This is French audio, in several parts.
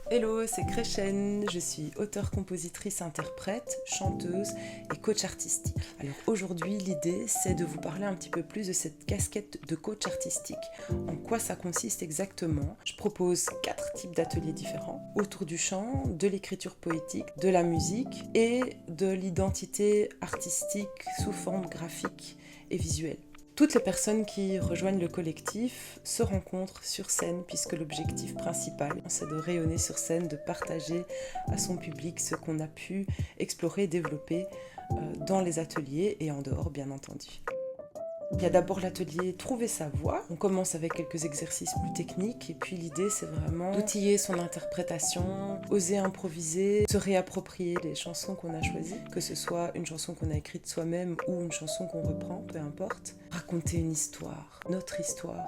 Hello, c'est Chréchen, je suis auteure, compositrice, interprète, chanteuse et coach artistique. Alors aujourd'hui, l'idée c'est de vous parler un petit peu plus de cette casquette de coach artistique. En quoi ça consiste exactement? Je propose 4 types d'ateliers différents autour du chant, de l'écriture poétique, de la musique et de l'identité artistique sous forme graphique et visuelle. Toutes les personnes qui rejoignent le collectif se rencontrent sur scène puisque l'objectif principal, c'est de rayonner sur scène, de partager à son public ce qu'on a pu explorer et développer dans les ateliers et en dehors bien entendu. Il y a d'abord l'atelier Trouver sa voix. On commence avec quelques exercices plus techniques et puis l'idée c'est vraiment d'outiller son interprétation, oser improviser, se réapproprier les chansons qu'on a choisies, que ce soit une chanson qu'on a écrite soi-même ou une chanson qu'on reprend, peu importe. Raconter une histoire, notre histoire.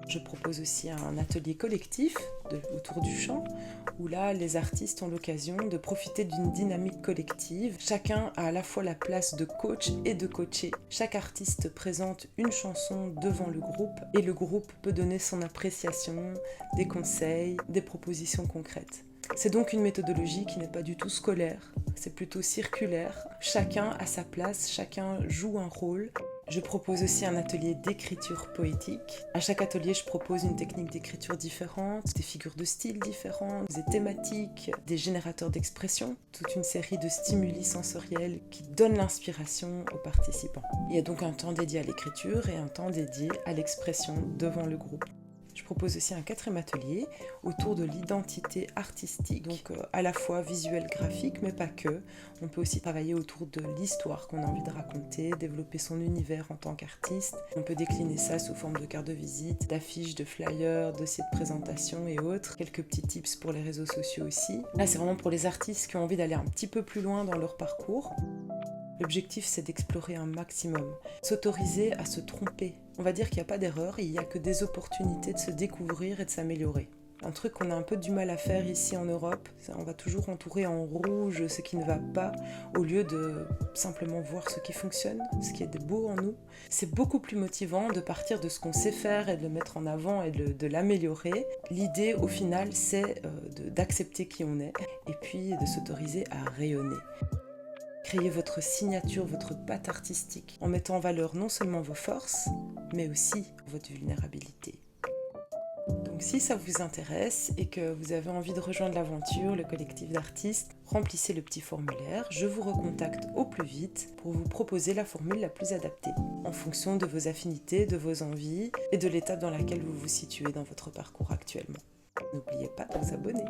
Je propose aussi un atelier collectif autour du chant où là les artistes ont l'occasion de profiter d'une dynamique collective. Chacun a à la fois la place de coach et de coaché. Chaque artiste présente une chanson devant le groupe et le groupe peut donner son appréciation, des conseils, des propositions concrètes. C'est donc une méthodologie qui n'est pas du tout scolaire, c'est plutôt circulaire. Chacun a sa place, chacun joue un rôle. Je propose aussi un atelier d'écriture poétique. À chaque atelier, je propose une technique d'écriture différente, des figures de style différentes, des thématiques, des générateurs d'expression, toute une série de stimuli sensoriels qui donnent l'inspiration aux participants. Il y a donc un temps dédié à l'écriture et un temps dédié à l'expression devant le groupe. Je propose aussi un 4e atelier autour de l'identité artistique, donc à la fois visuelle, graphique, mais pas que. On peut aussi travailler autour de l'histoire qu'on a envie de raconter, développer son univers en tant qu'artiste. On peut décliner ça sous forme de cartes de visite, d'affiches, de flyers, dossiers de présentation et autres. Quelques petits tips pour les réseaux sociaux aussi. Là, c'est vraiment pour les artistes qui ont envie d'aller un petit peu plus loin dans leur parcours. L'objectif, c'est d'explorer un maximum, s'autoriser à se tromper. On va dire qu'il n'y a pas d'erreur, il n'y a que des opportunités de se découvrir et de s'améliorer. Un truc qu'on a un peu du mal à faire ici en Europe, on va toujours entourer en rouge ce qui ne va pas, au lieu de simplement voir ce qui fonctionne, ce qui est beau en nous. C'est beaucoup plus motivant de partir de ce qu'on sait faire et de le mettre en avant et de l'améliorer. L'idée, au final, c'est d'accepter qui on est et puis de s'autoriser à rayonner. Créez votre signature, votre patte artistique, en mettant en valeur non seulement vos forces, mais aussi votre vulnérabilité. Donc si ça vous intéresse et que vous avez envie de rejoindre l'aventure, le collectif d'artistes, remplissez le petit formulaire, je vous recontacte au plus vite pour vous proposer la formule la plus adaptée, en fonction de vos affinités, de vos envies et de l'étape dans laquelle vous vous situez dans votre parcours actuellement. N'oubliez pas de vous abonner.